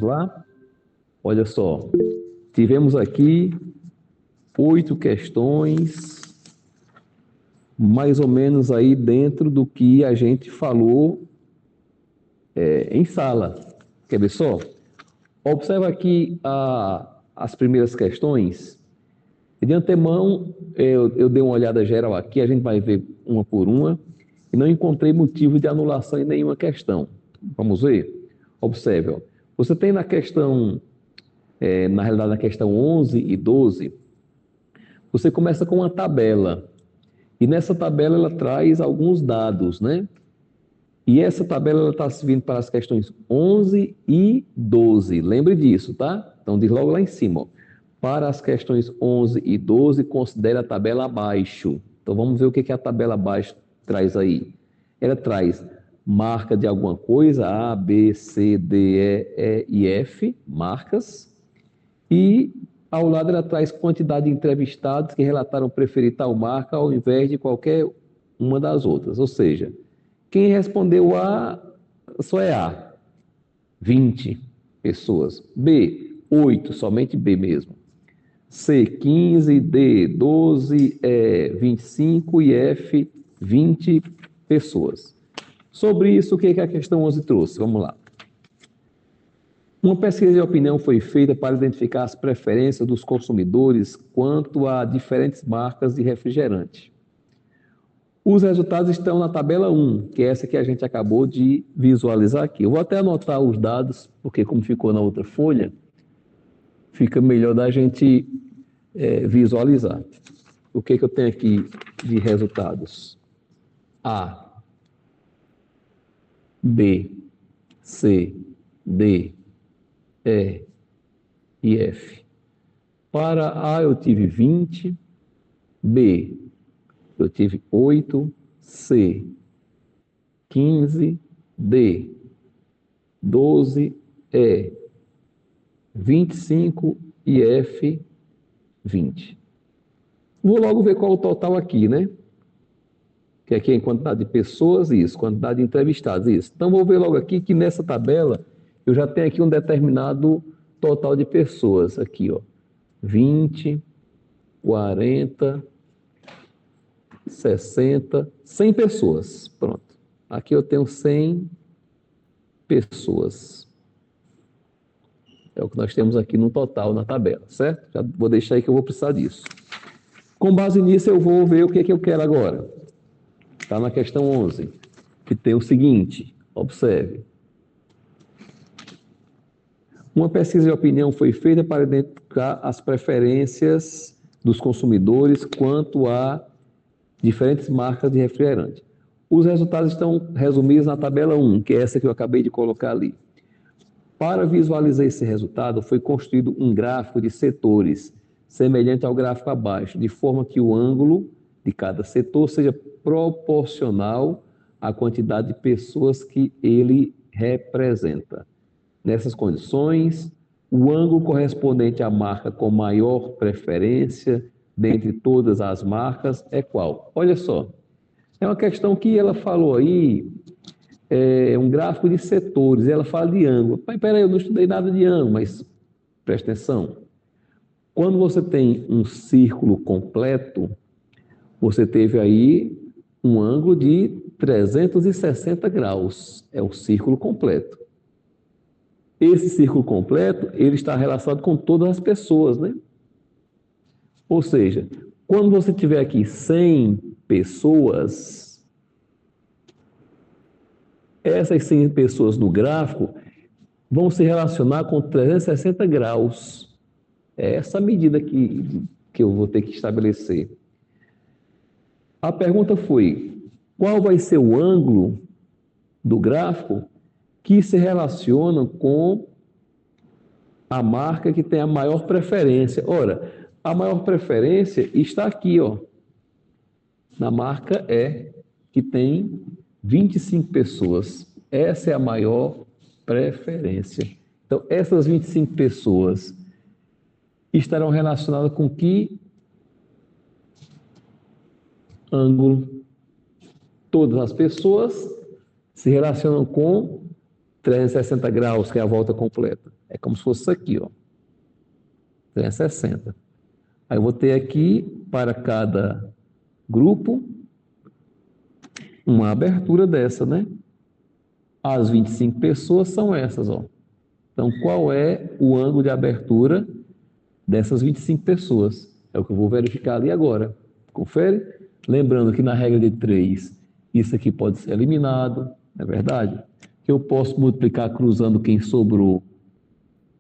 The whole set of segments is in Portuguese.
Lá, olha só, tivemos aqui 8 questões, mais ou menos aí dentro do que a gente falou em sala. Quer ver só? Observa aqui as primeiras questões. De antemão, eu dei uma olhada geral aqui, a gente vai ver uma por uma, e não encontrei motivo de anulação em nenhuma questão. Vamos ver? Observe, ó. Você tem na questão, na realidade, na questão 11 e 12, você começa com uma tabela. E nessa tabela ela traz alguns dados, né? E essa tabela está servindo para as questões 11 e 12. Lembre disso, tá? Então diz logo lá em cima, ó. Para as questões 11 e 12, considere a tabela abaixo. Então vamos ver o que a tabela abaixo traz aí. Ela traz marca de alguma coisa, A, B, C, D, E e F, marcas. E ao lado ela traz quantidade de entrevistados que relataram preferir tal marca ao invés de qualquer uma das outras. Ou seja, quem respondeu A só é A, 20 pessoas. B, 8, somente B mesmo. C, 15, D, 12, E, 25 e F, 20 pessoas. Sobre isso, o que a questão 11 trouxe? Vamos lá. Uma pesquisa de opinião foi feita para identificar as preferências dos consumidores quanto a diferentes marcas de refrigerante. Os resultados estão na tabela 1, que é essa que a gente acabou de visualizar aqui. Eu vou até anotar os dados, porque como ficou na outra folha, fica melhor da gente visualizar. O que eu tenho aqui de resultados? A, B, C, D, E e F. Para A eu tive 20, B eu tive 8, C 15, D 12, E 25 e F 20. Vou logo ver qual é o total aqui, né? Que aqui é em quantidade de pessoas, isso, quantidade de entrevistados, isso. Então vou ver logo aqui que nessa tabela eu já tenho aqui um determinado total de pessoas aqui, ó. 20, 40, 60, 100 pessoas. Pronto. Aqui eu tenho 100 pessoas. É o que nós temos aqui no total na tabela, certo? Já vou deixar aí que eu vou precisar disso. Com base nisso, eu vou ver o que eu quero agora. Está na questão 11, que tem o seguinte, observe. Uma pesquisa de opinião foi feita para identificar as preferências dos consumidores quanto a diferentes marcas de refrigerante. Os resultados estão resumidos na tabela 1, que é essa que eu acabei de colocar ali. Para visualizar esse resultado, foi construído um gráfico de setores, semelhante ao gráfico abaixo, de forma que o ângulo de cada setor seja proporcional à quantidade de pessoas que ele representa. Nessas condições, o ângulo correspondente à marca com maior preferência dentre todas as marcas é qual? Olha só, é uma questão que ela falou aí, um gráfico de setores, ela fala de ângulo. Mas peraí, eu não estudei nada de ângulo, mas presta atenção. Quando você tem um círculo completo, você teve aí um ângulo de 360 graus. É o círculo completo. Esse círculo completo, ele está relacionado com todas as pessoas, né? Ou seja, quando você tiver aqui 100 pessoas, essas 100 pessoas no gráfico vão se relacionar com 360 graus. É essa medida que eu vou ter que estabelecer. A pergunta foi, qual vai ser o ângulo do gráfico que se relaciona com a marca que tem a maior preferência? Ora, a maior preferência está aqui, ó, na marca E, que tem 25 pessoas. Essa é a maior preferência. Então, essas 25 pessoas estarão relacionadas com que ângulo? Todas as pessoas se relacionam com 360 graus, que é a volta completa. É como se fosse isso aqui, ó. 360. Aí eu vou ter aqui, para cada grupo, uma abertura dessa, né? As 25 pessoas são essas, ó. Então, qual é o ângulo de abertura dessas 25 pessoas? É o que eu vou verificar ali agora. Confere? Lembrando que na regra de 3, isso aqui pode ser eliminado, não é verdade? Que eu posso multiplicar cruzando quem sobrou.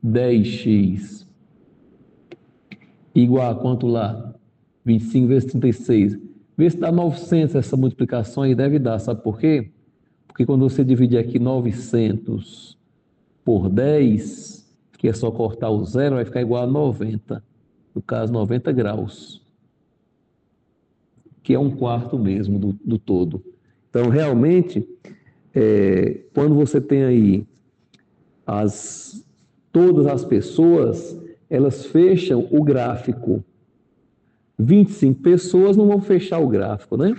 10x igual a quanto lá? 25 vezes 36. Vê se dá 900 essa multiplicação aí, deve dar. Sabe por quê? Porque quando você divide aqui 900 por 10, que é só cortar o zero, vai ficar igual a 90. No caso, 90 graus. Que é um quarto mesmo do todo. Então, realmente, quando você tem aí todas as pessoas, elas fecham o gráfico. 25 pessoas não vão fechar o gráfico, né?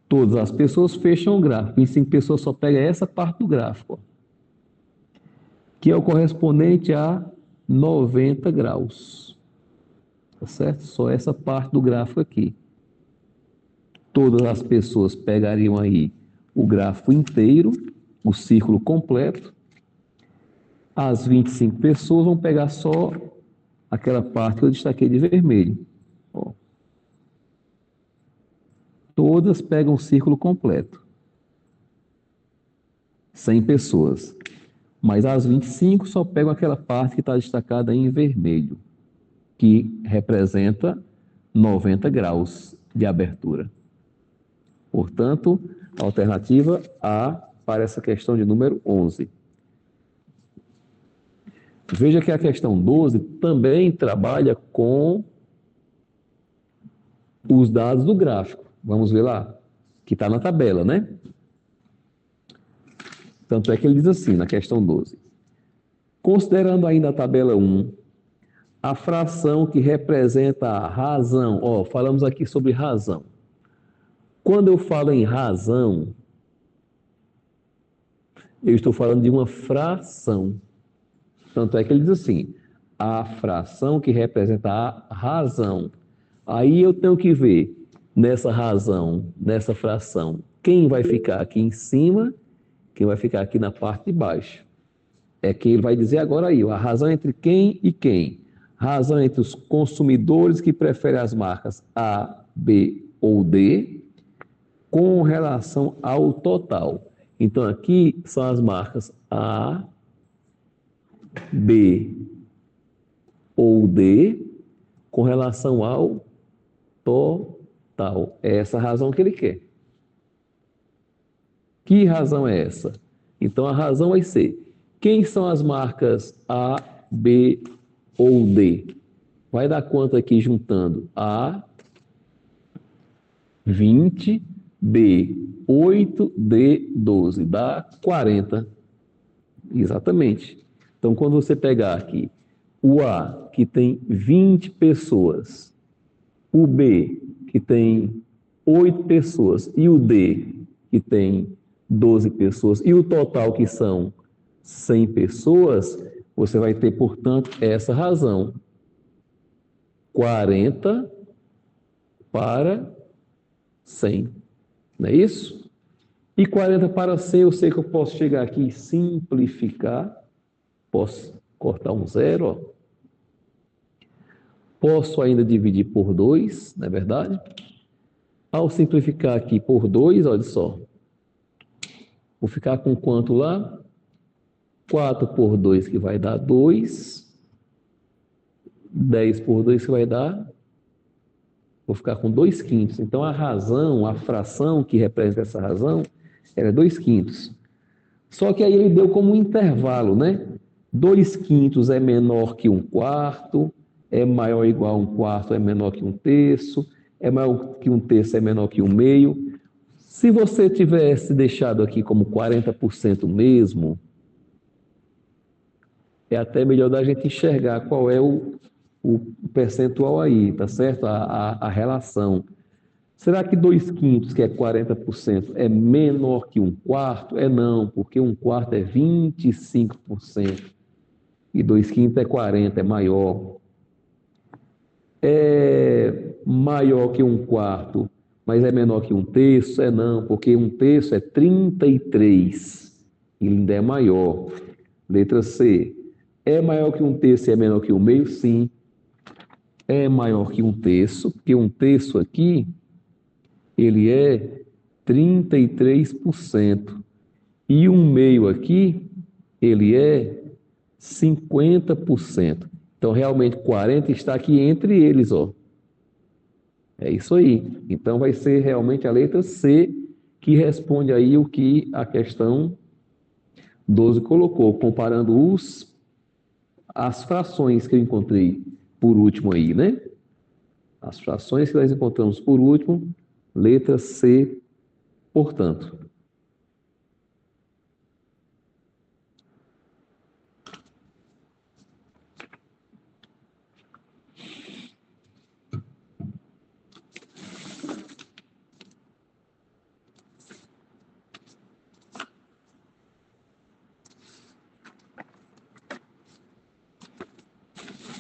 Todas as pessoas fecham o gráfico. 25 pessoas só pega essa parte do gráfico, ó, que é o correspondente a 90 graus. Tá certo? Só essa parte do gráfico aqui. Todas as pessoas pegariam aí o gráfico inteiro, o círculo completo. As 25 pessoas vão pegar só aquela parte que eu destaquei de vermelho. Ó. Todas pegam o círculo completo. 100 pessoas. Mas as 25 só pegam aquela parte que está destacada em vermelho, que representa 90 graus de abertura. Portanto, a alternativa A para essa questão de número 11. Veja que a questão 12 também trabalha com os dados do gráfico. Vamos ver lá, que está na tabela, né? Tanto é que ele diz assim, na questão 12. Considerando ainda a tabela 1, a fração que representa a razão, ó, falamos aqui sobre razão. Quando eu falo em razão, eu estou falando de uma fração. Tanto é que ele diz assim, a fração que representa a razão. Aí eu tenho que ver nessa razão, nessa fração, quem vai ficar aqui em cima, quem vai ficar aqui na parte de baixo. É que ele vai dizer agora aí, a razão entre quem e quem. Razão entre os consumidores que preferem as marcas A, B ou D com relação ao total. Então aqui são as marcas A, B ou D com relação ao total. É essa a razão que ele quer. Que razão é essa? Então a razão vai ser: quem são as marcas A, B ou D? Vai dar quanto aqui juntando? A, 20, B, 8, D, 12. Dá 40. Exatamente. Então, quando você pegar aqui o A, que tem 20 pessoas, o B, que tem 8 pessoas, e o D, que tem 12 pessoas, e o total, que são 100 pessoas, você vai ter, portanto, essa razão. 40 para 100. Não é isso? E 40 para 100, eu sei que eu posso chegar aqui e simplificar. Posso cortar um zero, ó. Posso ainda dividir por 2, não é verdade? Ao simplificar aqui por 2, olha só. Vou ficar com quanto lá? 4 por 2, que vai dar 2. 10 por 2, que vai dar... Vou ficar com 2 quintos. Então, a razão, a fração que representa essa razão, era 2 quintos. Só que aí ele deu como um intervalo, né? 2 quintos é menor que 1 quarto, é maior ou igual a 1 quarto, é menor que 1 terço, é maior que 1 terço, é menor que 1 meio. Se você tivesse deixado aqui como 40% mesmo, é até melhor da gente enxergar qual é o percentual aí, tá certo? A relação. Será que 2/5, que é 40%, é menor que 1/4? É não, porque 1/4 é 25%. E 2/5 é 40, é maior. É maior que 1/4, mas é menor que 1/3? É não, porque 1/3 é 33. E ainda é maior. Letra C. É maior que 1/3 e é menor que 1/2? Sim. É maior que 1/3, porque 1/3 aqui, ele é 33%. E 1/2 aqui, ele é 50%. Então, realmente, 40 está aqui entre eles, ó. É isso aí. Então, vai ser realmente a letra C que responde aí o que a questão 12 colocou, comparando as frações que eu encontrei por último aí, né? As frações que nós encontramos por último, letra C, portanto.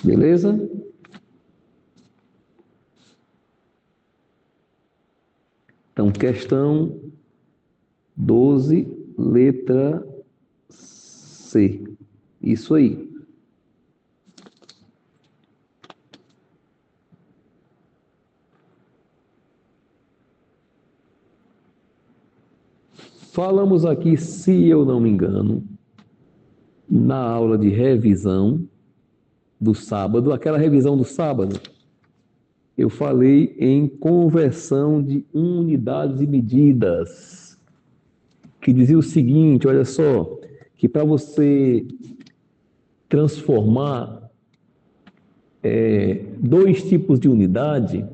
Beleza? Então, questão 12, letra C. Isso aí. Falamos aqui, se eu não me engano, na aula de revisão do sábado, aquela revisão do sábado, eu falei em conversão de unidades e medidas, que dizia o seguinte, olha só, que para você transformar dois tipos de unidade,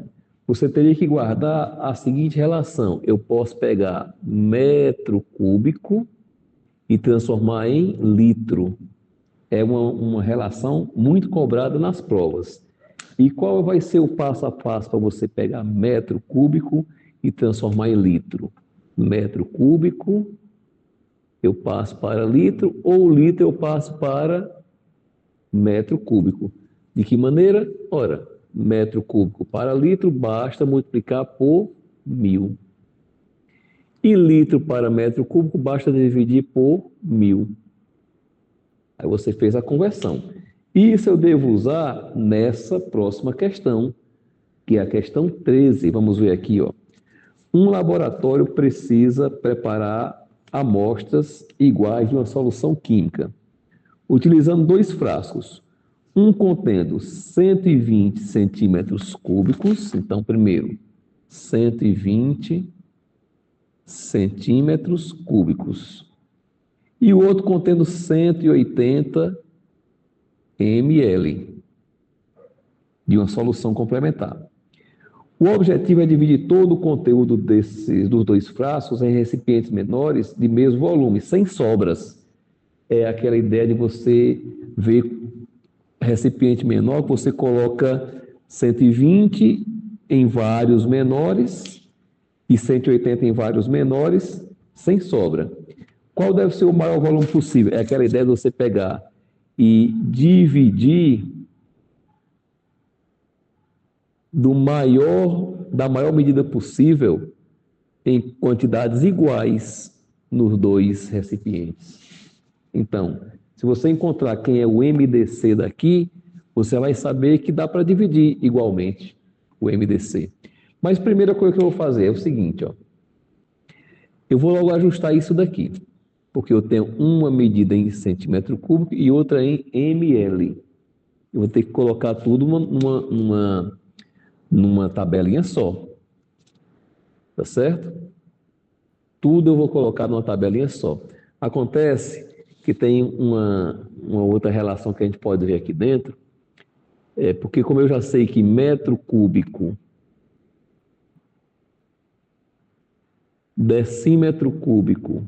você teria que guardar a seguinte relação. Eu posso pegar metro cúbico e transformar em litro. É uma relação muito cobrada nas provas. E qual vai ser o passo a passo para você pegar metro cúbico e transformar em litro? Metro cúbico eu passo para litro, ou litro eu passo para metro cúbico. De que maneira? Ora, metro cúbico para litro basta multiplicar por 1000. E litro para metro cúbico basta dividir por 1000. Aí você fez a conversão. Isso eu devo usar nessa próxima questão, que é a questão 13. Vamos ver aqui, ó. Um laboratório precisa preparar amostras iguais de uma solução química, utilizando dois frascos, um contendo 120 centímetros cúbicos. Então, primeiro, 120 centímetros cúbicos. E o outro contendo 180 ml de uma solução complementar. O objetivo é dividir todo o conteúdo dos dois frascos em recipientes menores de mesmo volume, sem sobras. É aquela ideia de você ver recipiente menor, que você coloca 120 em vários menores e 180 em vários menores, sem sobra. Qual deve ser o maior volume possível? É aquela ideia de você pegar e dividir da maior medida possível em quantidades iguais nos dois recipientes. Então, se você encontrar quem é o MDC daqui, você vai saber que dá para dividir igualmente o MDC. Mas a primeira coisa que eu vou fazer é o seguinte, ó. Eu vou logo ajustar isso daqui, porque eu tenho uma medida em centímetro cúbico e outra em ml. Eu vou ter que colocar tudo numa tabelinha só, tá certo? Tudo eu vou colocar numa tabelinha só. Acontece que tem uma outra relação que a gente pode ver aqui dentro, porque como eu já sei que metro cúbico, decímetro cúbico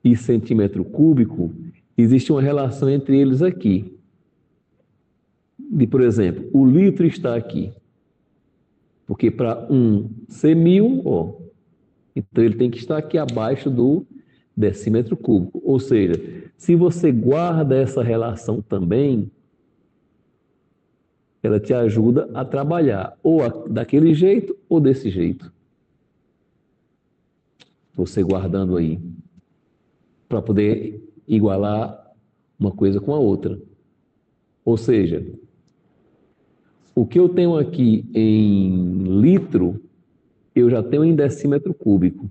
e centímetro cúbico, existe uma relação entre eles aqui. Por exemplo, o litro está aqui. Porque para um ser 1000, ó, então ele tem que estar aqui abaixo do decímetro cúbico. Ou seja, se você guarda essa relação também, ela te ajuda a trabalhar ou daquele jeito ou desse jeito. Você guardando aí, para poder igualar uma coisa com a outra. Ou seja, o que eu tenho aqui em litro, eu já tenho em decímetro cúbico.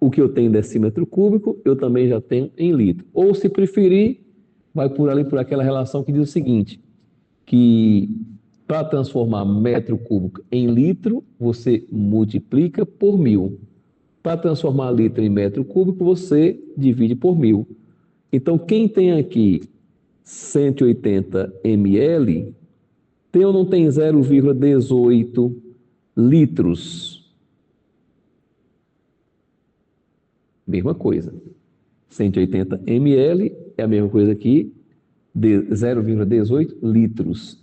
O que eu tenho em decímetro cúbico, eu também já tenho em litro. Ou, se preferir, vai por ali, por aquela relação que diz o seguinte, que para transformar metro cúbico em litro, você multiplica por 1000. Para transformar litro em metro cúbico, você divide por 1000. Então, quem tem aqui 180 ml, tem ou não tem 0,18 litros? Mesma coisa. 180 ml é a mesma coisa que 0,18 litros.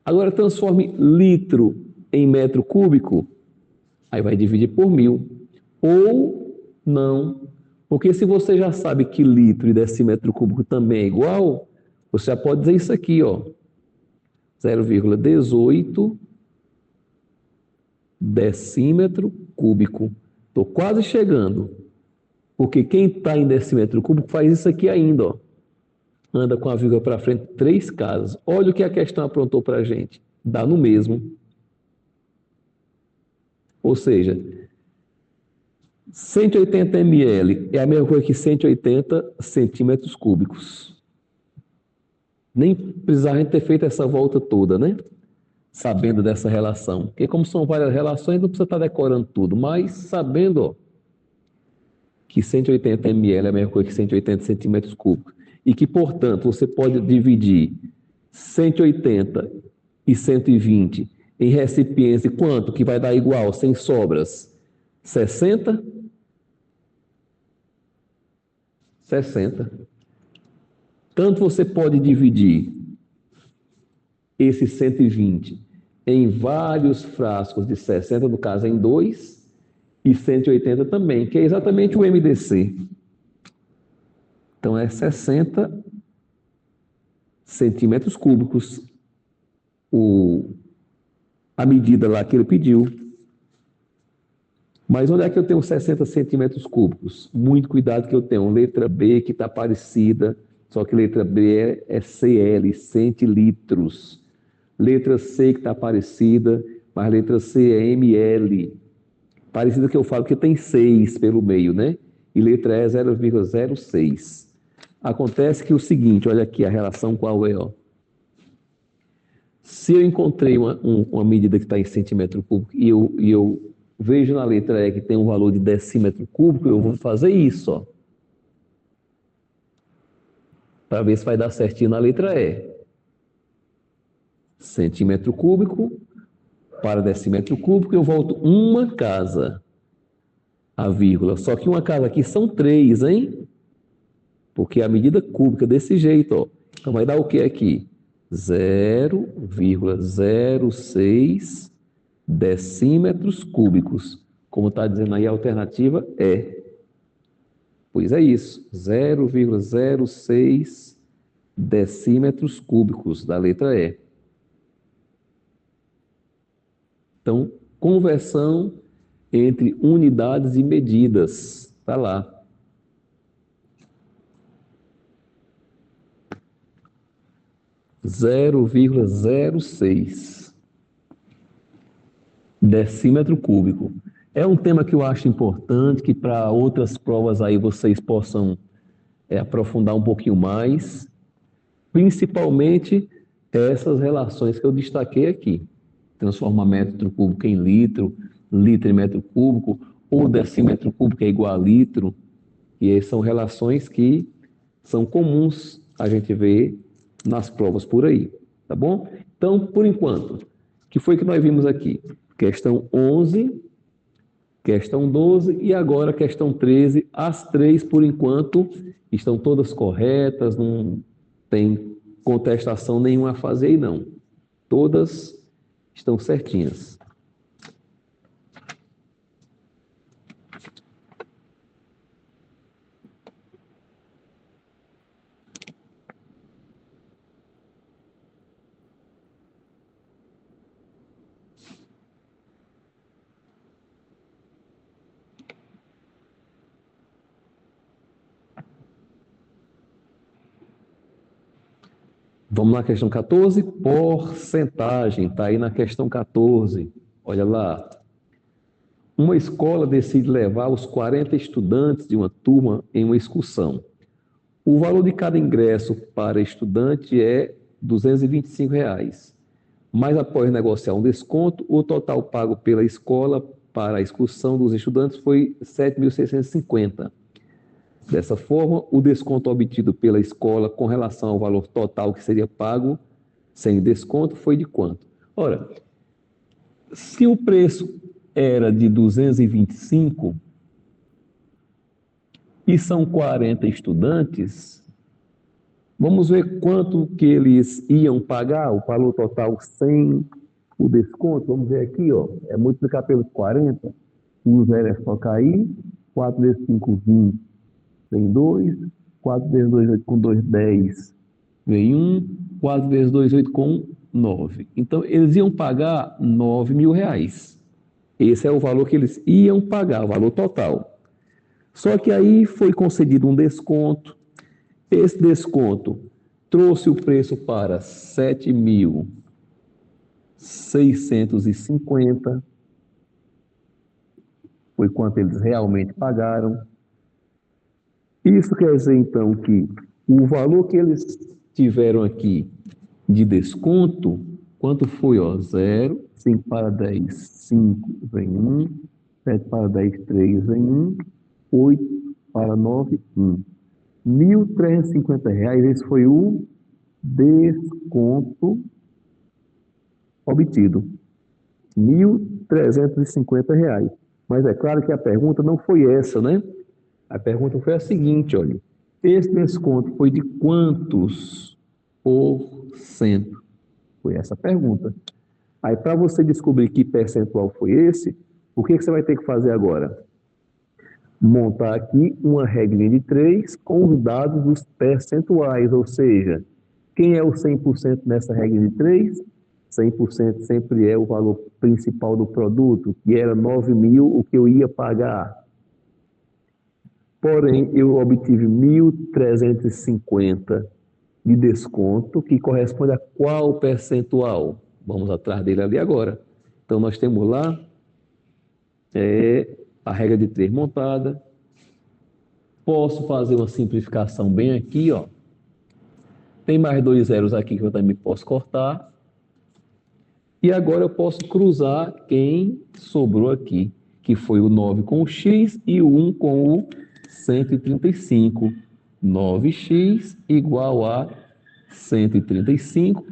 Agora, transforme litro em metro cúbico, aí vai dividir por 1000. Ou não, porque se você já sabe que litro e decímetro cúbico também é igual, você já pode dizer isso aqui, ó, 0,18 decímetro cúbico. Estou quase chegando, porque quem está em decímetro cúbico faz isso aqui ainda, ó. Anda com a vírgula para frente 3 casas. Olha o que a questão aprontou para a gente. Dá no mesmo. Ou seja, 180 ml é a mesma coisa que 180 centímetros cúbicos. Nem precisava a gente ter feito essa volta toda, né? Sabendo dessa relação. Porque como são várias relações, não precisa estar decorando tudo, mas sabendo, ó, que 180 ml é a mesma coisa que 180 centímetros cúbicos. E que, portanto, você pode dividir 180 e 120 em recipientes, quanto que vai dar igual, sem sobras? 60? 60. Tanto você pode dividir esse 120 em vários frascos de 60, no caso em 2, e 180 também, que é exatamente o MDC. Então é 60 centímetros cúbicos a medida lá que ele pediu. Mas onde é que eu tenho 60 centímetros cúbicos? Muito cuidado que eu tenho letra B que está parecida, só que letra B é CL, centilitros. Letra C que está parecida, mas letra C é ML. Parecida que eu falo que tem 6 pelo meio, né? E letra E é 0,06. Acontece que o seguinte, olha aqui a relação qual é, ó. Se eu encontrei uma medida que está em centímetro cúbico e eu vejo na letra E que tem um valor de decímetro cúbico, eu vou fazer isso, ó, para ver se vai dar certinho na letra E. Centímetro cúbico para decímetro cúbico, eu volto uma casa, a vírgula. Só que uma casa aqui são 3, hein? Porque a medida cúbica desse jeito, ó. Então vai dar o que aqui? 0,06 decímetros cúbicos. Como está dizendo aí, a alternativa é. Pois é isso, 0,06 decímetros cúbicos da letra E. Então, conversão entre unidades e medidas. Está lá. Zero vírgula 0,06 decímetro cúbico. É um tema que eu acho importante, que para outras provas aí vocês possam aprofundar um pouquinho mais, principalmente essas relações que eu destaquei aqui. Transformar metro cúbico em litro, litro em metro cúbico, ou decímetro cúbico é igual a litro, e aí são relações que são comuns a gente ver nas provas por aí, tá bom? Então, por enquanto, o que foi que nós vimos aqui? Questão 11, questão 12 e agora questão 13. As 3, por enquanto, estão todas corretas, não tem contestação nenhuma a fazer aí, não. Todas estão certinhas. Vamos na questão 14, porcentagem, está aí na questão 14. Olha lá. Uma escola decide levar os 40 estudantes de uma turma em uma excursão. O valor de cada ingresso para estudante é R$ 225. Mas após negociar um desconto, o total pago pela escola para a excursão dos estudantes foi R$ 7.650. Dessa forma, o desconto obtido pela escola com relação ao valor total que seria pago sem desconto foi de quanto? Ora, se o preço era de 225 e são 40 estudantes, vamos ver quanto que eles iam pagar, o valor total sem o desconto. Vamos ver aqui, ó, é multiplicar pelos 40, o zero é só cair, 4 vezes 5, 20, vem 2, 4 vezes 2, 8 com 2, 10, vem 1, 4 vezes 2, 8 com 9. Então, eles iam pagar R$ 9.000. Esse é o valor que eles iam pagar, o valor total. Só que aí foi concedido um desconto. Esse desconto trouxe o preço para 7.650. Foi quanto eles realmente pagaram. Isso quer dizer, então, que o valor que eles tiveram aqui de desconto, quanto foi? 0, 5 para 10, 5 vem 1, 7 para 10, 3 vem 1, 8 para 9, 1. R$ 1.350, esse foi o desconto obtido. R$ 1.350. Mas é claro que a pergunta não foi essa, né? A pergunta foi a seguinte, olha. Esse desconto foi de quantos por cento? Foi essa a pergunta. Aí, para você descobrir que percentual foi esse, o que você vai ter que fazer agora? Montar aqui uma regrinha de 3 com os dados dos percentuais, ou seja, quem é o 100% nessa regra de 3? 100% sempre é o valor principal do produto, que era 9.000, o que eu ia pagar. Porém, eu obtive 1.350 de desconto, que corresponde a qual percentual? Vamos atrás dele ali agora. Então, nós temos lá a regra de 3 montada. Posso fazer uma simplificação bem aqui, ó. Tem mais 2 zeros aqui que eu também posso cortar. E agora eu posso cruzar quem sobrou aqui, que foi o 9 com o x e o 1 com o 135. 9x igual a 135.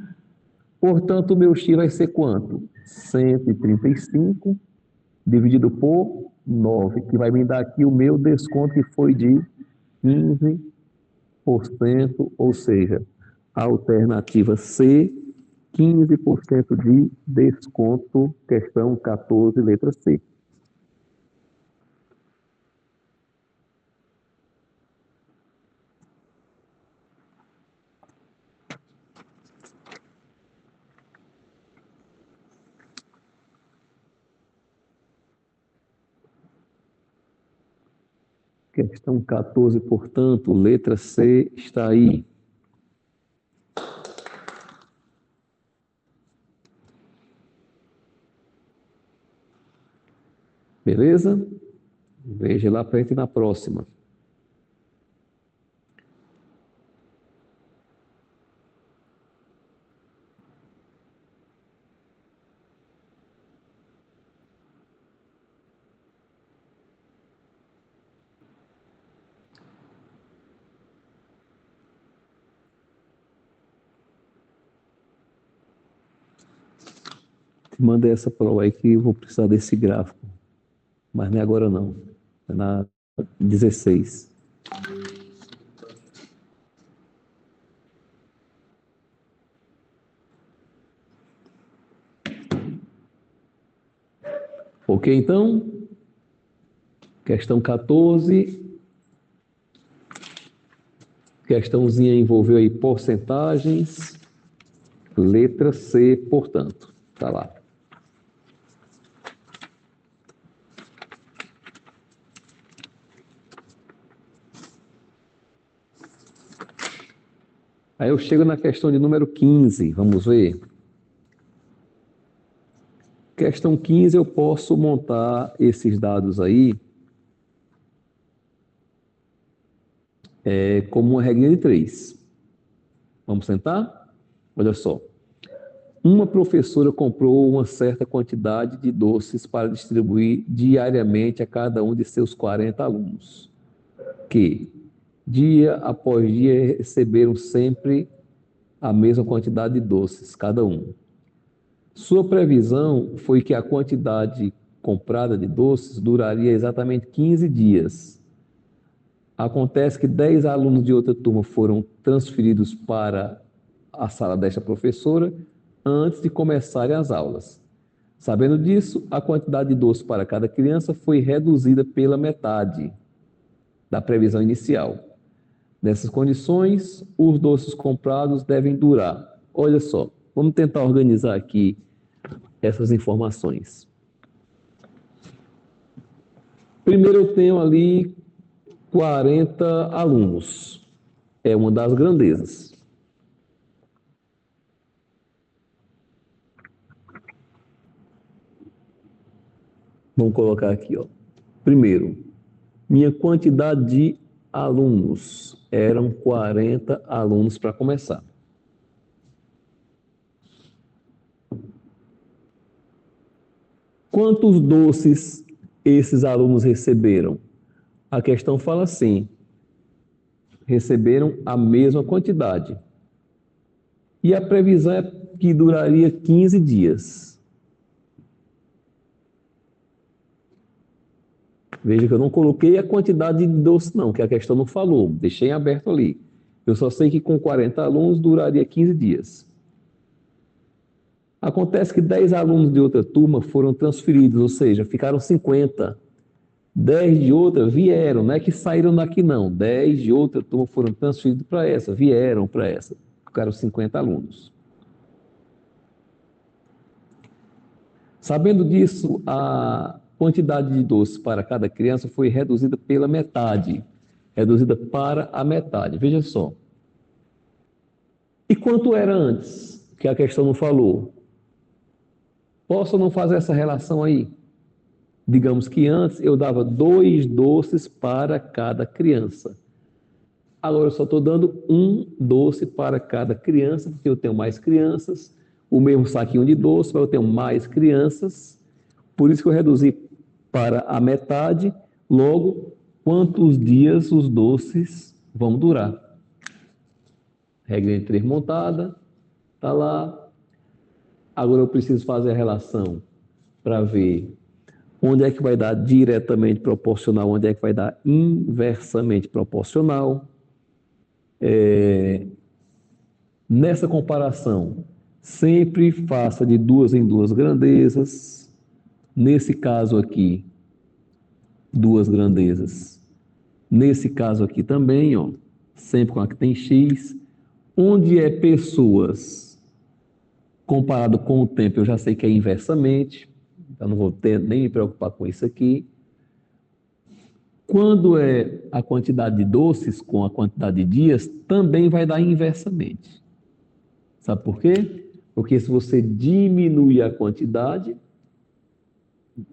Portanto, o meu x vai ser quanto? 135 dividido por 9, que vai me dar aqui o meu desconto, que foi de 15%, ou seja, a alternativa C, 15% de desconto, questão 14, letra C. Questão 14, portanto, letra C está aí. Beleza? Veja lá para gente na próxima. Manda essa prova aí que eu vou precisar desse gráfico. Mas não é agora não. É na 16. Ok, então? Questão 14. Questãozinha envolveu aí porcentagens. Letra C, portanto. Tá lá. Aí eu chego na questão de número 15, vamos ver. Questão 15, eu posso montar esses dados aí como uma regrinha de 3. Vamos tentar? Olha só. Uma professora comprou uma certa quantidade de doces para distribuir diariamente a cada um de seus 40 alunos, que, dia após dia, receberam sempre a mesma quantidade de doces, cada um. Sua previsão foi que a quantidade comprada de doces duraria exatamente 15 dias. Acontece que 10 alunos de outra turma foram transferidos para a sala desta professora antes de começarem as aulas. Sabendo disso, a quantidade de doces para cada criança foi reduzida pela metade da previsão inicial. Nessas condições, os doces comprados devem durar. Olha só, vamos tentar organizar aqui essas informações. Primeiro eu tenho ali 40 alunos. É uma das grandezas. Vamos colocar aqui, ó. Primeiro, minha quantidade de alunos eram 40 alunos para começar. Quantos doces esses alunos receberam? A questão fala assim: receberam a mesma quantidade. E a previsão é que duraria 15 dias. Veja que eu não coloquei a quantidade de doce, não, que a questão não falou, deixei em aberto ali. Eu só sei que com 40 alunos duraria 15 dias. Acontece que 10 alunos de outra turma foram transferidos, ou seja, ficaram 50. 10 de outra vieram, não é que saíram daqui não. 10 de outra turma foram transferidos para essa, vieram para essa. Ficaram 50 alunos. Sabendo disso, a quantidade de doces para cada criança foi reduzida pela metade. Reduzida para a metade. Veja só. E quanto era antes? Que a questão não falou. Posso não fazer essa relação aí? Digamos que antes eu dava 2 doces para cada criança. Agora eu só estou dando um doce para cada criança, porque eu tenho mais crianças. O mesmo saquinho de doce, mas eu tenho mais crianças. Por isso que eu reduzi para a metade. Logo, quantos dias os doces vão durar? Regra de 3 montada, está lá. Agora eu preciso fazer a relação para ver onde é que vai dar diretamente proporcional, onde é que vai dar inversamente proporcional. Nessa comparação, sempre faça de 2 em 2 grandezas. Nesse caso aqui, 2 grandezas. Nesse caso aqui também, ó, sempre com a que tem x. Onde é pessoas comparado com o tempo, eu já sei que é inversamente, então não vou nem me preocupar com isso aqui. Quando é a quantidade de doces com a quantidade de dias, também vai dar inversamente. Sabe por quê? Porque se você diminui a quantidade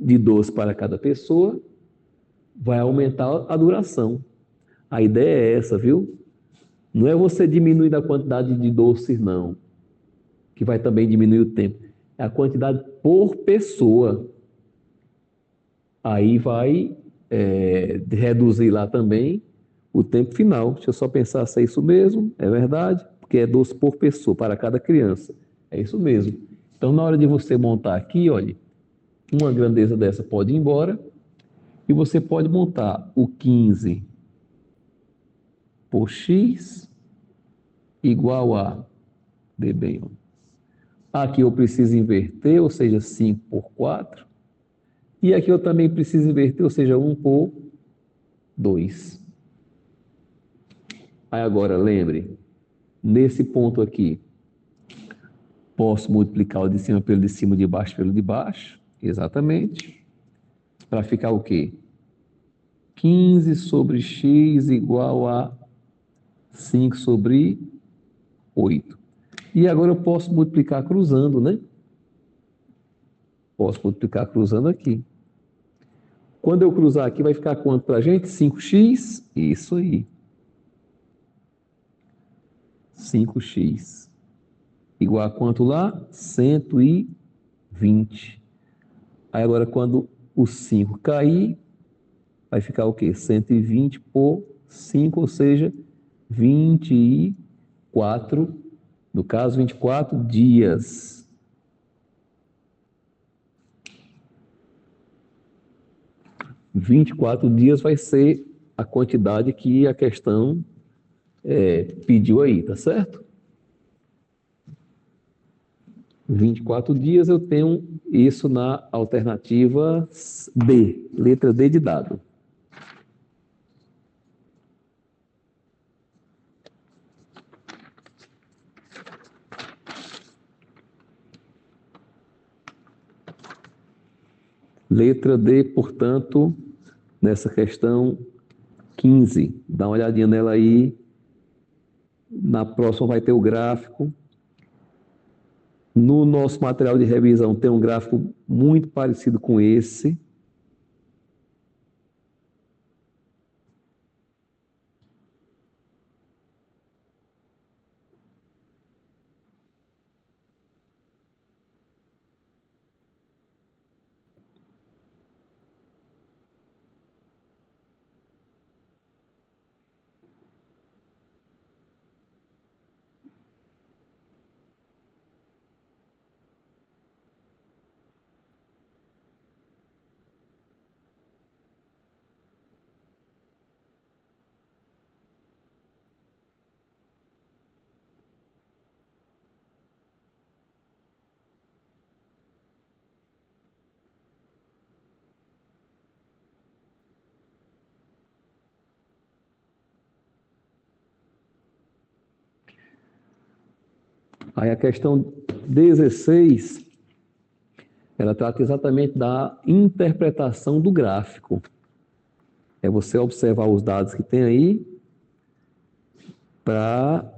de doces para cada pessoa, vai aumentar a duração. A ideia é essa, viu? Não é você diminuir a quantidade de doces, não, que vai também diminuir o tempo. É a quantidade por pessoa. Aí vai reduzir lá também o tempo final. Deixa eu só pensar se é isso mesmo. É verdade? Porque é doce por pessoa, para cada criança. É isso mesmo. Então, na hora de você montar aqui, olha, uma grandeza dessa pode ir embora e você pode montar o 15 por x igual a, vê bem, ó. Aqui eu preciso inverter, ou seja, 5 por 4. E aqui eu também preciso inverter, ou seja, 1 por 2. Aí agora, lembre, nesse ponto aqui, posso multiplicar o de cima pelo de cima, o de baixo pelo de baixo, exatamente, para ficar o quê? 15 sobre x igual a 5 sobre 8. E agora eu posso multiplicar cruzando, né? Posso multiplicar cruzando aqui. Quando eu cruzar aqui, vai ficar quanto para a gente? 5x? Isso aí. 5x. Igual a quanto lá? 120. Aí agora, quando o 5 cair, vai ficar o quê? 120 por 5, ou seja, 24, no caso, 24 dias. Vinte e quatro dias vai ser a quantidade que a questão pediu aí, tá certo? 24 dias eu tenho isso na alternativa D, letra D de dado. Letra D, portanto, nessa questão 15. Dá uma olhadinha nela aí. Na próxima vai ter o gráfico. No nosso material de revisão tem um gráfico muito parecido com esse. Aí a questão 16, ela trata exatamente da interpretação do gráfico. É você observar os dados que tem aí para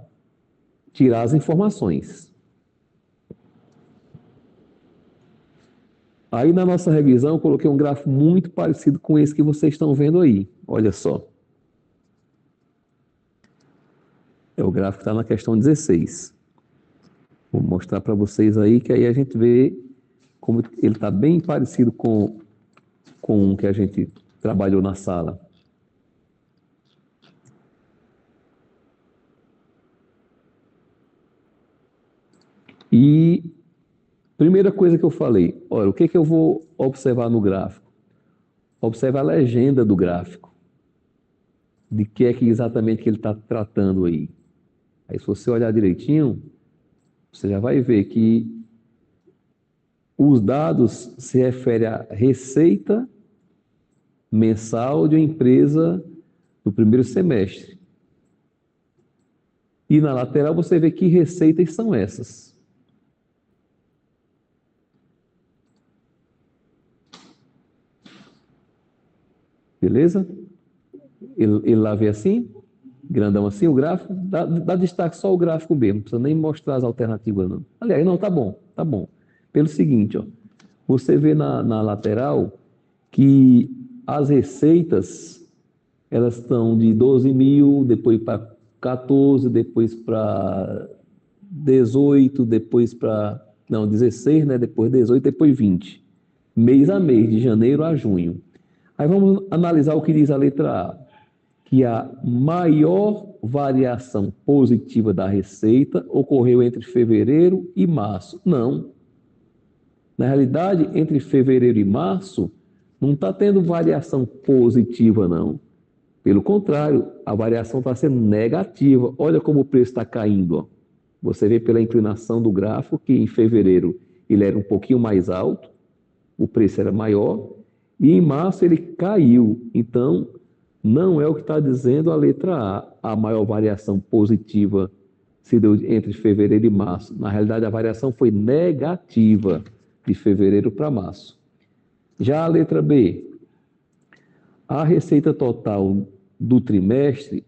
tirar as informações. Aí na nossa revisão eu coloquei um gráfico muito parecido com esse que vocês estão vendo aí. Olha só. É o gráfico que está na questão 16. Vou mostrar para vocês aí, que aí a gente vê como ele está bem parecido com o que a gente trabalhou na sala. E primeira coisa que eu falei, olha, o que eu vou observar no gráfico? Observa a legenda do gráfico. De que é que exatamente que ele está tratando aí. Aí se você olhar direitinho, você já vai ver que os dados se referem à receita mensal de uma empresa no primeiro semestre. E na lateral você vê que receitas são essas. Beleza? Ele lá vê assim, grandão assim, o gráfico, dá destaque só o gráfico mesmo, não precisa nem mostrar as alternativas não. Aliás, não, tá bom, tá bom. Pelo seguinte, ó, você vê na lateral que as receitas, elas estão de 12 mil, depois para 14, depois para 18, depois para, não, 16, né? Depois 18, depois 20. Mês a mês, de janeiro a junho. Aí vamos analisar o que diz a letra A, que a maior variação positiva da receita ocorreu entre fevereiro e março. Não. Na realidade, entre fevereiro e março, não está tendo variação positiva, não. Pelo contrário, a variação está sendo negativa. Olha como o preço está caindo. Ó. Você vê pela inclinação do gráfico que em fevereiro ele era um pouquinho mais alto, o preço era maior, e em março ele caiu. Então, não é o que está dizendo a letra A. A maior variação positiva se deu entre fevereiro e março. Na realidade, a variação foi negativa de fevereiro para março. Já a letra B, a receita total do trimestre,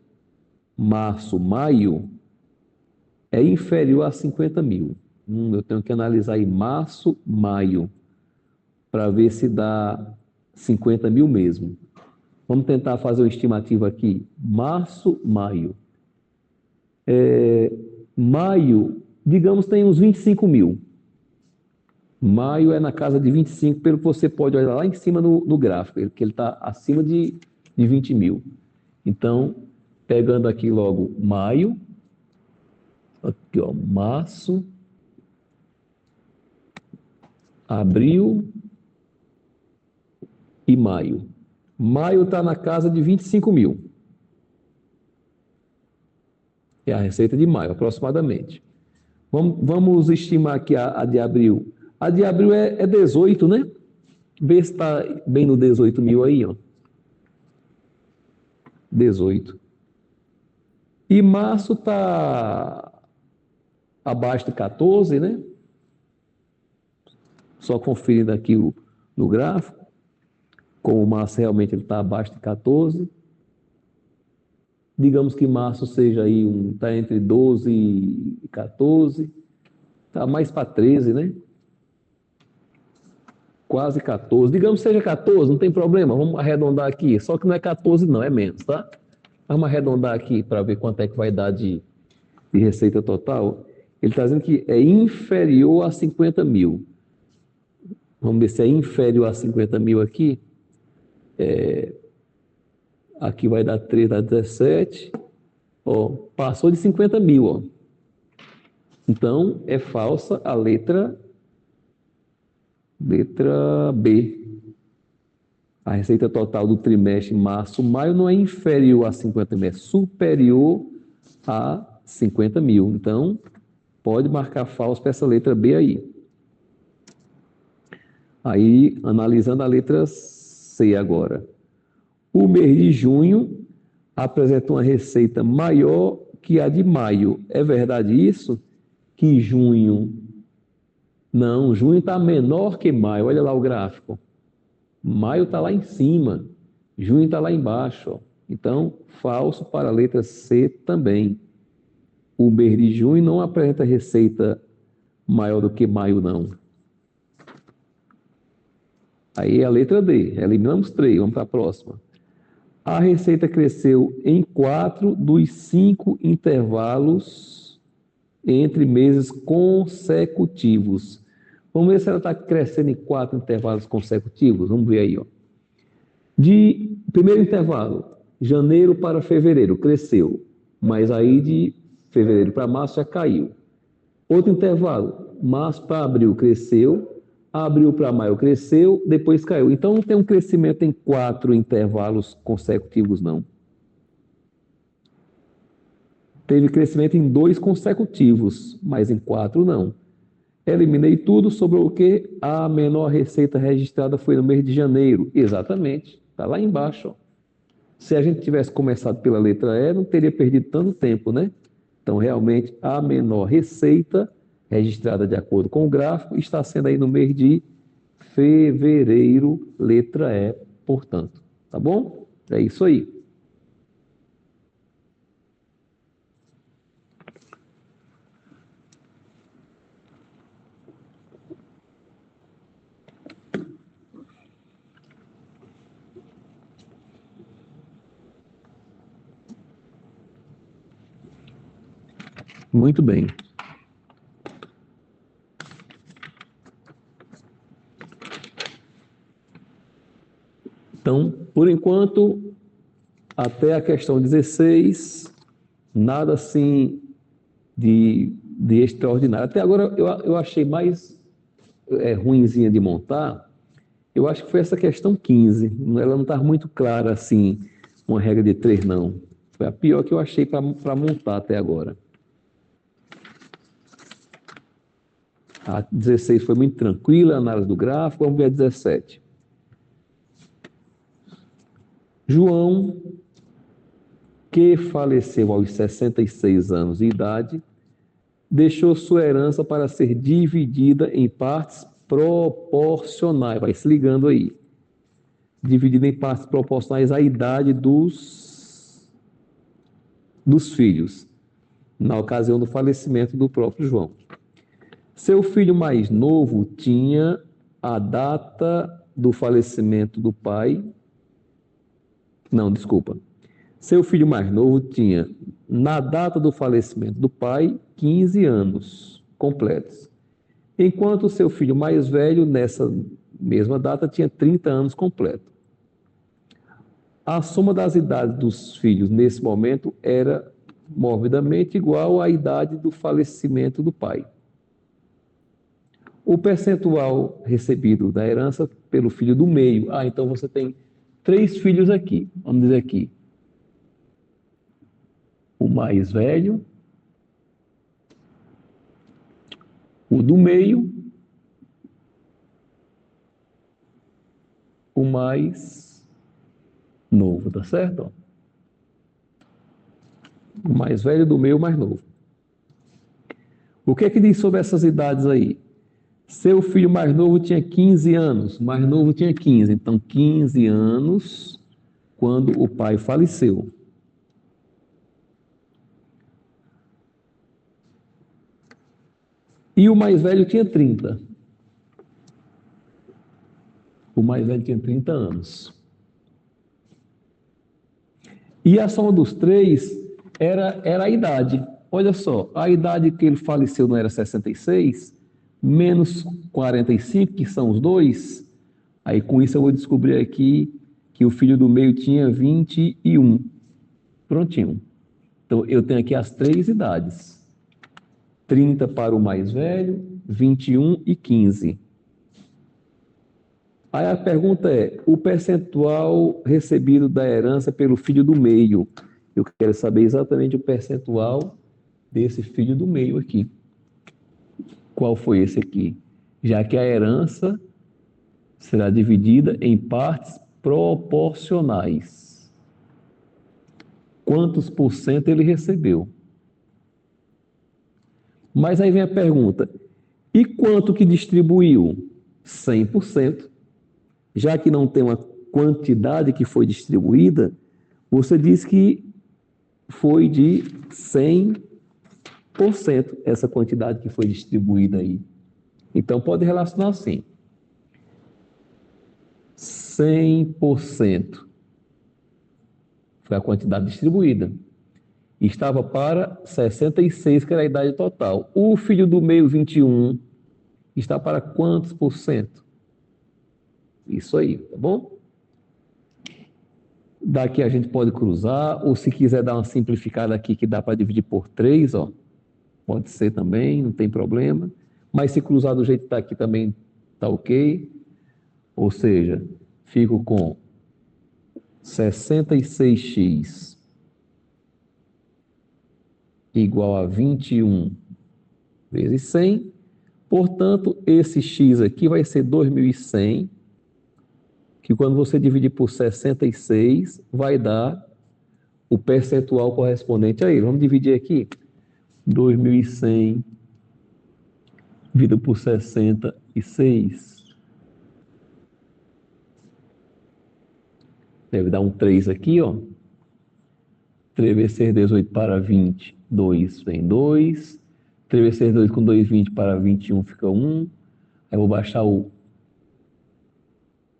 março-maio, é inferior a 50 mil. Eu tenho que analisar aí março, maio, para ver se dá 50 mil mesmo. Vamos tentar fazer uma estimativa aqui. Março, maio. Maio, digamos, tem uns 25 mil. Maio é na casa de 25, pelo que você pode olhar lá em cima no gráfico, que ele está acima de 20 mil. Então, pegando aqui logo maio, aqui ó, março, abril e maio. Maio está na casa de 25 mil. É a receita de maio, aproximadamente. Vamos estimar aqui a de abril. A de abril é 18, né? Vê se está bem no 18 mil aí, ó. 18. E março está abaixo de 14, né? Só conferindo aqui no gráfico, como o março realmente está abaixo de 14. Digamos que março seja aí está entre 12 e 14. Está mais para 13, né? Quase 14. Digamos que seja 14, não tem problema. Vamos arredondar aqui. Só que não é 14 não, é menos, tá? Vamos arredondar aqui para ver quanto é que vai dar de receita total. Ele está dizendo que é inferior a 50 mil. Vamos ver se é inferior a 50 mil aqui. Aqui vai dar 3, dá 17. Ó, passou de 50 mil. Ó. Então, é falsa a letra B. A receita total do trimestre março-maio não é inferior a 50 mil, é superior a 50 mil. Então, pode marcar falso para essa letra B aí. Aí, analisando a letra C agora. O mês de junho apresenta uma receita maior que a de maio. É verdade isso? Que junho... Não, junho está menor que maio. Olha lá o gráfico. Maio está lá em cima. Junho está lá embaixo. Ó. Então, falso para a letra C também. O mês de junho não apresenta receita maior do que maio, não. Aí é a letra D. Eliminamos 3. Vamos para a próxima. A receita cresceu em 4 dos 5 intervalos entre meses consecutivos. Vamos ver se ela está crescendo em 4 intervalos consecutivos. Vamos ver aí. Ó. De primeiro intervalo, janeiro para fevereiro, cresceu. Mas aí de fevereiro para março já caiu. Outro intervalo, março para abril, cresceu. Abril para maio cresceu, depois caiu. Então não tem um crescimento em 4 intervalos consecutivos, não. Teve crescimento em 2 consecutivos, mas em 4 não. Eliminei tudo, sobrou o quê? A menor receita registrada foi no mês de janeiro. Exatamente, está lá embaixo. Ó. Se a gente tivesse começado pela letra E, não teria perdido tanto tempo, né? Então, realmente, a menor receita registrada de acordo com o gráfico está sendo aí no mês de fevereiro, letra E, portanto. Tá bom? É isso aí. Muito bem. Então, por enquanto, até a questão 16, nada assim de extraordinário. Até agora eu achei mais ruinzinha de montar, eu acho que foi essa questão 15. Ela não está muito clara assim, uma regra de 3 não. Foi a pior que eu achei para montar até agora. A 16 foi muito tranquila, a análise do gráfico, vamos ver a 17. João, que faleceu aos 66 anos de idade, deixou sua herança para ser dividida em partes proporcionais. Vai se ligando aí. Dividida em partes proporcionais à idade dos filhos. na ocasião do falecimento do próprio João. Seu filho mais novo tinha a data do falecimento do pai. Não, desculpa. Seu filho mais novo tinha, na data do falecimento do pai, 15 anos completos. Enquanto seu filho mais velho, nessa mesma data, tinha 30 anos completos. A soma das idades dos filhos nesse momento era morbidamente igual à idade do falecimento do pai. O percentual recebido da herança pelo filho do meio. Então você tem 3 filhos aqui. Vamos dizer aqui. O mais velho, o do meio, o mais novo, tá certo? O mais velho, do meio, o mais novo. O que é que diz sobre essas idades aí? Seu filho mais novo tinha 15 anos, mais novo tinha 15, então 15 anos quando o pai faleceu. E o mais velho tinha 30. O mais velho tinha 30 anos. E a soma dos 3 era a idade. Olha só, a idade que ele faleceu não era 66, menos 45, que são os 2. Aí com isso eu vou descobrir aqui que o filho do meio tinha 21. Prontinho. Então eu tenho aqui as 3 idades. 30 para o mais velho, 21 e 15. Aí a pergunta é, o percentual recebido da herança pelo filho do meio. Eu quero saber exatamente o percentual desse filho do meio aqui. Qual foi esse aqui? Já que a herança será dividida em partes proporcionais. Quantos por cento ele recebeu? Mas aí vem a pergunta, e quanto que distribuiu? 100%. Já que não tem uma quantidade que foi distribuída, você diz que foi de 100% essa quantidade que foi distribuída aí. Então pode relacionar assim. 100% foi a quantidade distribuída. Estava para 66, que era a idade total. O filho do meio, 21, está para quantos por cento? Isso aí, tá bom? Daqui a gente pode cruzar, ou se quiser dar uma simplificada aqui, que dá para dividir por 3, ó, pode ser também, não tem problema. Mas se cruzar do jeito que está aqui também está ok. Ou seja, fico com 66x igual a 21 vezes 100. Portanto, esse x aqui vai ser 2.100, que quando você dividir por 66, vai dar o percentual correspondente a ele. Vamos dividir aqui. 2.100 dividido por 66. Deve dar um 3 aqui, ó. 3 vezes 6, 18 para 20, 2 vem 2. 3 vezes 6, 2 com 2, 20 para 21 fica 1. Aí eu vou baixar o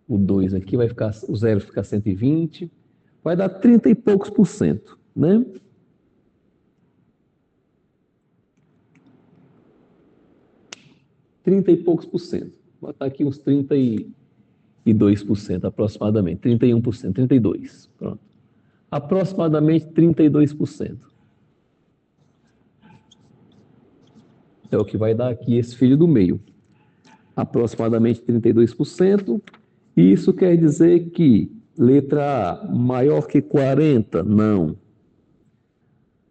2 aqui, vai ficar, o 0 fica 120. Vai dar 30 e poucos por cento, né? Trinta e poucos por cento. Vou botar aqui uns 32% aproximadamente. 31%, 32%. Pronto. Aproximadamente 32%. É o que vai dar aqui esse filho do meio. Aproximadamente 32%. Isso quer dizer que letra A, maior que 40? Não.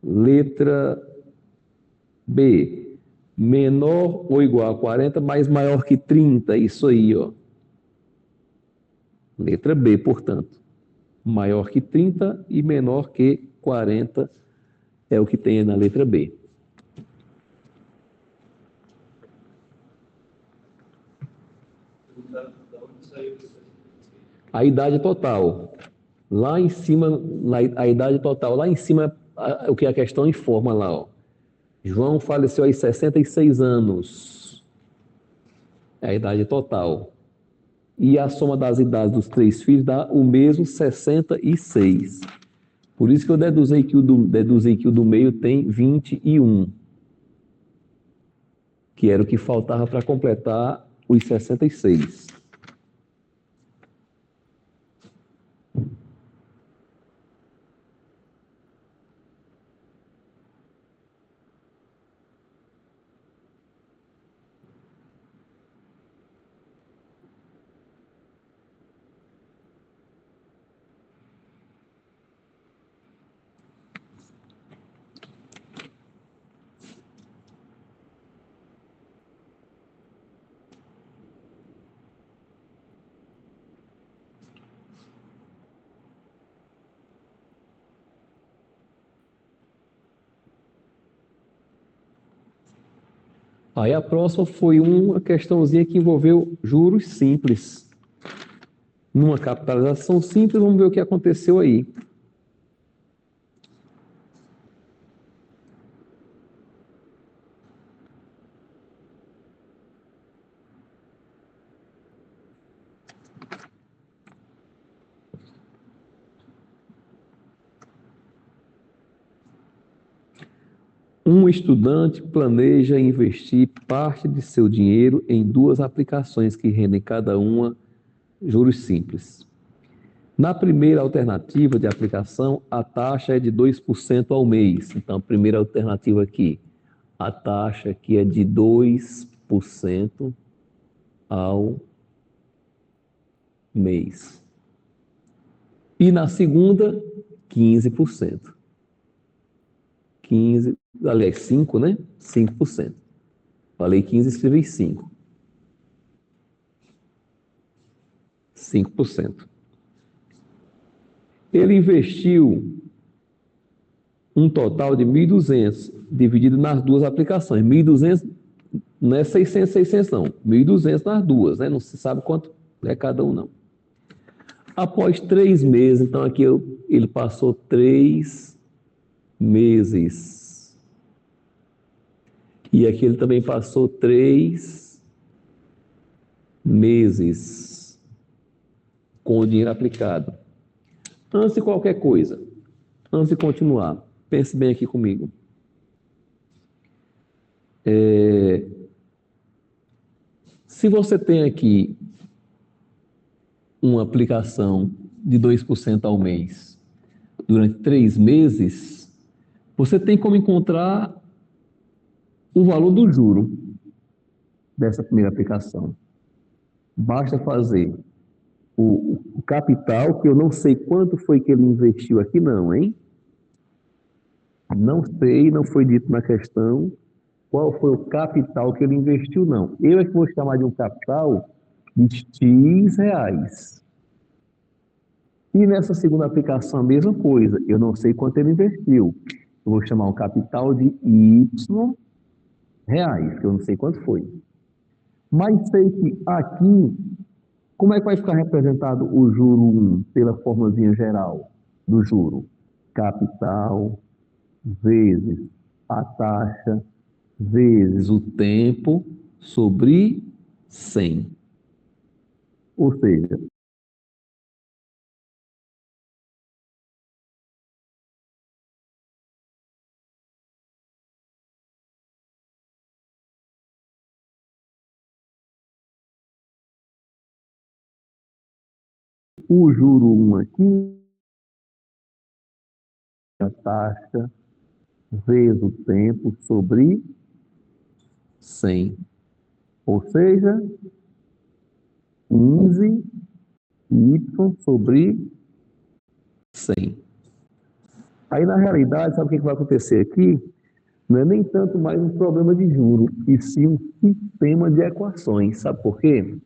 Letra B, menor ou igual a 40, mas maior que 30? Isso aí, ó. Letra B, portanto. Maior que 30 e menor que 40 é o que tem na letra B. A idade total. Lá em cima, a idade total, lá em cima, o que a questão informa lá, ó. João faleceu aos 66 anos. É a idade total. E a soma das idades dos 3 filhos dá o mesmo 66. Por isso que eu deduzi que o do meio tem 21, que era o que faltava para completar os 66. Aí a próxima foi uma questãozinha que envolveu juros simples. Numa capitalização simples, vamos ver o que aconteceu aí. Um estudante planeja investir parte de seu dinheiro em 2 aplicações que rendem cada uma juros simples. Na primeira alternativa de aplicação, a taxa é de 2% ao mês. Então, a primeira alternativa aqui, a taxa aqui é de 2% ao mês. E na segunda, 15%. 15, aliás, 5, né? 5%. Falei 15, escrevi 5. 5%. Ele investiu um total de 1.200, dividido nas 2 aplicações. 1.200 não é 600, 600 não. 1.200 nas 2, né? Não se sabe quanto é cada um, não. Após 3 meses, então aqui ele passou 3 meses. E aqui ele também passou 3 meses com o dinheiro aplicado. Antes de qualquer coisa, antes de continuar, pense bem aqui comigo. Se você tem aqui uma aplicação de 2% ao mês durante 3 meses, você tem como encontrar o valor do juro dessa primeira aplicação. Basta fazer o capital, que eu não sei quanto foi que ele investiu aqui não, hein? Não sei, não foi dito na questão qual foi o capital que ele investiu, não. Eu é que vou chamar de um capital de X reais. E nessa segunda aplicação, a mesma coisa. Eu não sei quanto ele investiu. Eu vou chamar um capital de Y reais, que eu não sei quanto foi. Mas sei que aqui, como é que vai ficar representado o juro 1 pela formulazinha geral do juro? Capital vezes a taxa vezes o tempo sobre 100. Ou seja, o juro 1 aqui, a taxa vezes o tempo sobre 100. Ou seja, 15 y sobre 100. Aí, na realidade, sabe o que vai acontecer aqui? Não é nem tanto mais um problema de juro, e sim um sistema de equações. Sabe por quê?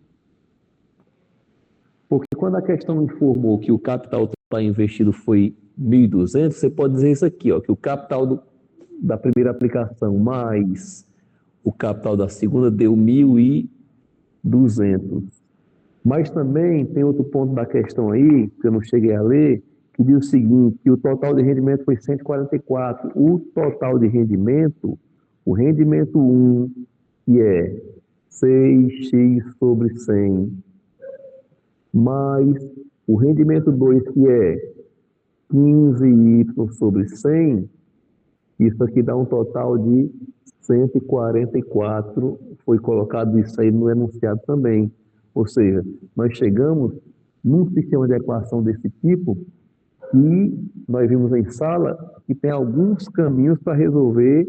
Porque quando a questão informou que o capital total investido foi 1.200, você pode dizer isso aqui, ó, que o capital da primeira aplicação mais o capital da segunda deu 1.200. Mas também tem outro ponto da questão aí, que eu não cheguei a ler, que diz o seguinte, que o total de rendimento foi 144. O total de rendimento O rendimento 1, que é 6x sobre 100, mais o rendimento 2, que é 15y sobre 100, isso aqui dá um total de 144, foi colocado isso aí no enunciado também. Ou seja, nós chegamos num sistema de equação desse tipo e nós vimos em sala que tem alguns caminhos para resolver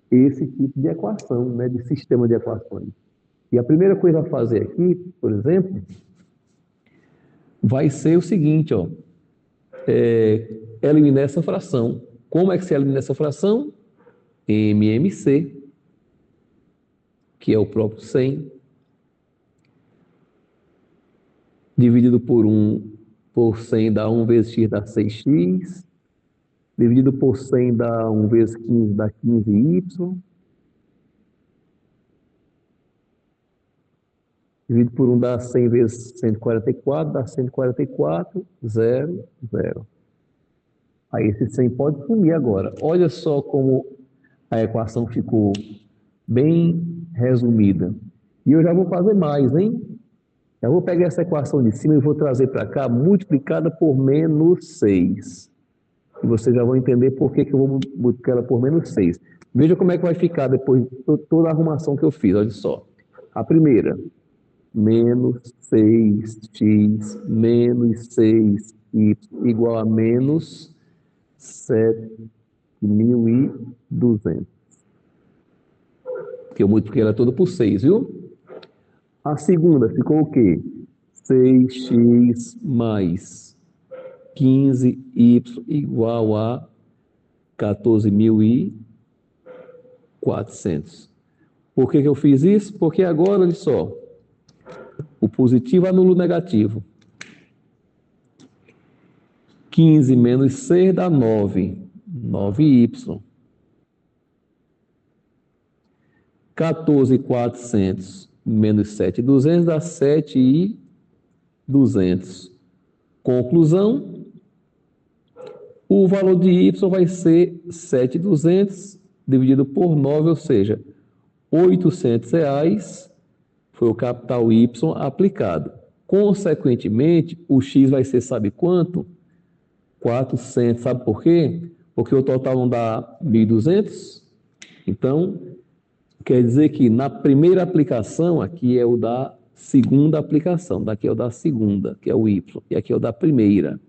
esse tipo de equação, né, de sistema de equações. E a primeira coisa a fazer aqui, por exemplo, vai ser o seguinte, ó, eliminar essa fração. Como é que se elimina essa fração? MMC, que é o próprio 100, dividido por 100 dá 1 vezes x dá 6x, dividido por 100 dá 1 vezes 15 dá 15y, dividido por 1 dá 100 vezes 144, dá 144, 0, 0. Aí esse 100 pode sumir agora. Olha só como a equação ficou bem resumida. E eu já vou fazer mais, hein? Eu vou pegar essa equação de cima e vou trazer para cá, multiplicada por menos 6. E vocês já vão entender por que eu vou multiplicar ela por menos 6. Veja como é que vai ficar depois de toda a arrumação que eu fiz. Olha só. A primeira, menos 6x menos 6y igual a menos 7.200. Que eu multipliquei ela toda por 6, viu? A segunda ficou o quê? 6x mais 15y igual a 14.400. Por que eu fiz isso? Porque agora, olha só, o positivo anula o negativo. 15 menos 6 dá 9. 9y. 14.400 menos 7.200 dá 7.200. Conclusão, o valor de y vai ser 7.200 dividido por 9, ou seja, R$800 foi o capital y aplicado. Consequentemente, o x vai ser, sabe quanto? 400. Sabe por quê? Porque o total não dá 1.200. Então, quer dizer que na primeira aplicação, aqui é o da segunda aplicação, daqui é o da segunda, que é o y, e aqui é o da primeira.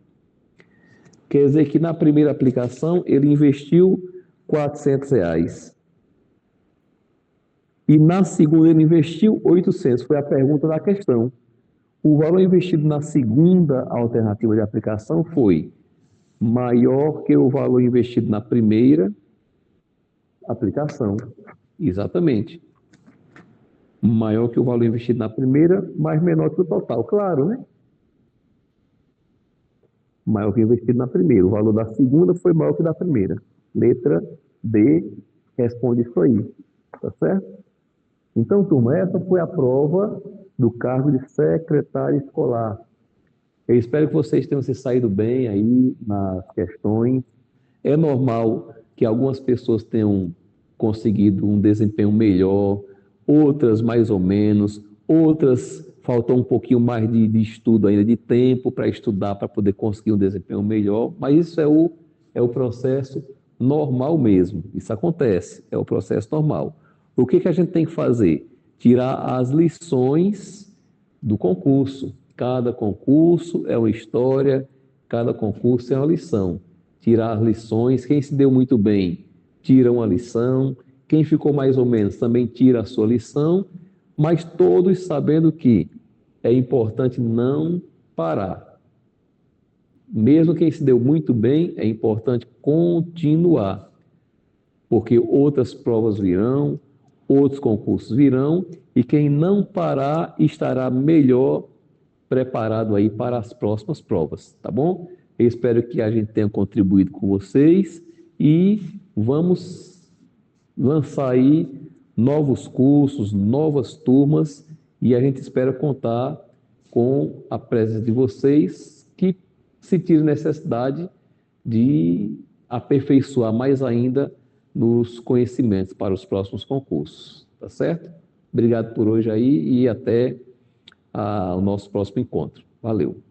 Quer dizer que na primeira aplicação ele investiu R$400. E na segunda ele investiu 800, foi a pergunta da questão. O valor investido na segunda alternativa de aplicação foi maior que o valor investido na primeira aplicação. Exatamente. Maior que o valor investido na primeira, mas menor que o total, claro, né? Maior que o investido na primeira. O valor da segunda foi maior que o da primeira. Letra D responde isso aí. Tá certo? Então, turma, essa foi a prova do cargo de secretário escolar. Eu espero que vocês tenham se saído bem aí nas questões. É normal que algumas pessoas tenham conseguido um desempenho melhor, outras mais ou menos, outras faltou um pouquinho mais de estudo ainda, de tempo para estudar, para poder conseguir um desempenho melhor, mas isso é o processo normal mesmo, isso acontece, é o processo normal. O que a gente tem que fazer? Tirar as lições do concurso. Cada concurso é uma história, cada concurso é uma lição. Tirar as lições, quem se deu muito bem, tira uma lição, quem ficou mais ou menos também tira a sua lição, mas todos sabendo que é importante não parar. Mesmo quem se deu muito bem, é importante continuar, porque outras provas virão, outros concursos virão, e quem não parar estará melhor preparado aí para as próximas provas, tá bom? Eu espero que a gente tenha contribuído com vocês e vamos lançar aí novos cursos, novas turmas e a gente espera contar com a presença de vocês que sentirem necessidade de aperfeiçoar mais ainda nos conhecimentos para os próximos concursos, tá certo? Obrigado por hoje aí e até o nosso próximo encontro. Valeu!